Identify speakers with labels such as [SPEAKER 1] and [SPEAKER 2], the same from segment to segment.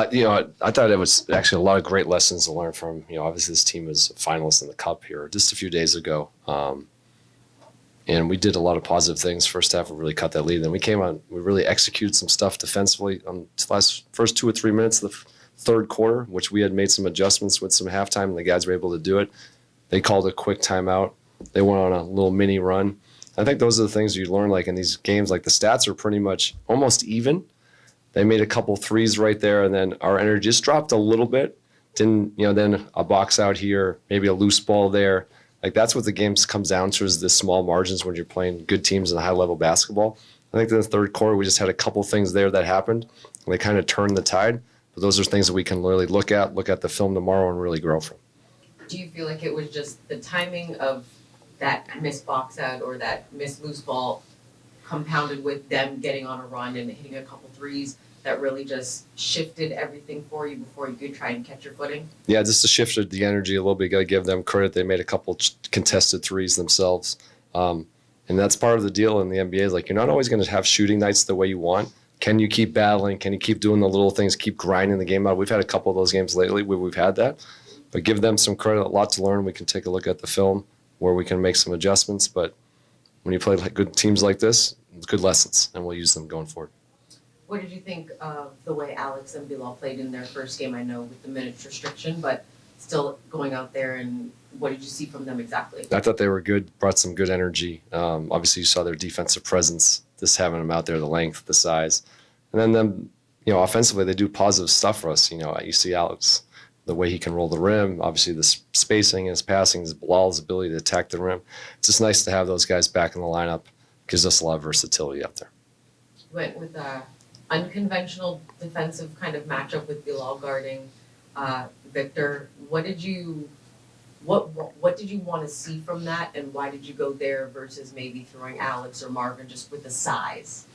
[SPEAKER 1] I thought it was actually a lot of great lessons to learn from. Obviously this team was a finalist in the Cup here just a few days ago. And we did a lot of positive things. First half, we really cut that lead. Then we came on, we really executed some stuff defensively on the first 2 or 3 minutes of the third quarter, which we had made some adjustments with some halftime, and the guys were able to do it. They called a quick timeout. They went on a little mini run. I think those are the things you learn, like in these games, like the stats are pretty much almost even. They made a couple threes right there, and then our energy just dropped a little bit. Then a box out here, maybe a loose ball there. Like that's what the game comes down to, is the small margins when you're playing good teams in high-level basketball. I think in the third quarter, we just had a couple things there that happened, and they kind of turned the tide. But those are things that we can really look at the film tomorrow and really grow from.
[SPEAKER 2] Do you feel like it was just the timing of that missed box out or that missed loose ball compounded with them getting on a run and hitting a couple threes that really just shifted everything for you before you could try and catch your footing?
[SPEAKER 1] Yeah, just shifted the energy a little bit. Got to give them credit. They made a couple contested threes themselves. And that's part of the deal in the NBA. Is like, you're not always going to have shooting nights the way you want. Can you keep battling? Can you keep doing the little things, keep grinding the game out? We've had a couple of those games lately where we've had that. But give them some credit, a lot to learn. We can take a look at the film where we can make some adjustments. But when you play like good teams like this, it's good lessons, and we'll use them going forward.
[SPEAKER 2] What did you think of the way Alex and Bilal played in their first game? I know with the minutes restriction, but still going out there, and what did you see from them exactly?
[SPEAKER 1] I thought they were good, brought some good energy. Obviously, you saw their defensive presence, just having them out there, the length, the size. And then them, offensively, they do positive stuff for us. You see Alex, the way he can roll the rim, obviously the spacing, his passing, his Bilal's ability to attack the rim. It's just nice to have those guys back in the lineup. Gives us a lot of versatility out there.
[SPEAKER 2] Went with unconventional defensive kind of matchup with Bilal guarding Victor. What did you want to see from that, and why did you go there versus maybe throwing Alex or Marvin just with the size?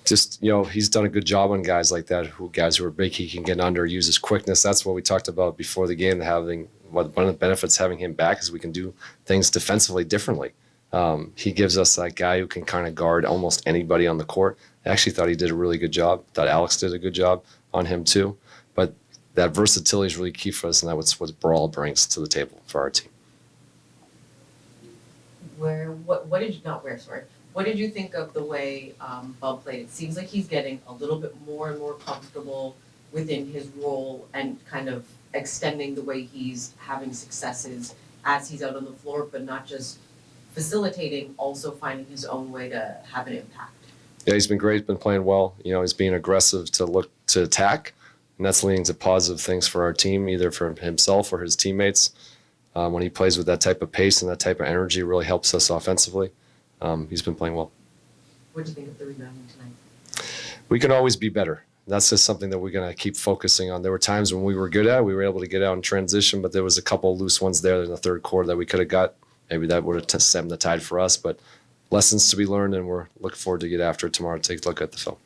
[SPEAKER 1] Just, he's done a good job on guys like that, guys who are big, he can get under, use his quickness. That's what we talked about before the game, one of the benefits having him back is we can do things defensively differently. He gives us that guy who can kind of guard almost anybody on the court. I actually thought he did a really good job. Thought Alex did a good job on him too. But that versatility is really key for us, and that's what Brawl brings to the table for our team.
[SPEAKER 2] What did you think of the way Bub played? It seems like he's getting a little bit more and more comfortable within his role and kind of extending the way he's having successes as he's out on the floor, but not just facilitating, also finding his own way to have an impact.
[SPEAKER 1] Yeah, he's been great. He's been playing well. He's being aggressive to look to attack, and that's leading to positive things for our team, either for himself or his teammates. When he plays with that type of pace and that type of energy, it really helps us offensively. He's been playing well.
[SPEAKER 2] What do you think of the rebounding tonight?
[SPEAKER 1] We can always be better. That's just something that we're going to keep focusing on. There were times when we were good at it. We were able to get out in transition, but there was a couple of loose ones there in the third quarter that we could have got. Maybe that would have stemmed the tide for us, but lessons to be learned, and we're looking forward to get after it tomorrow to take a look at the film.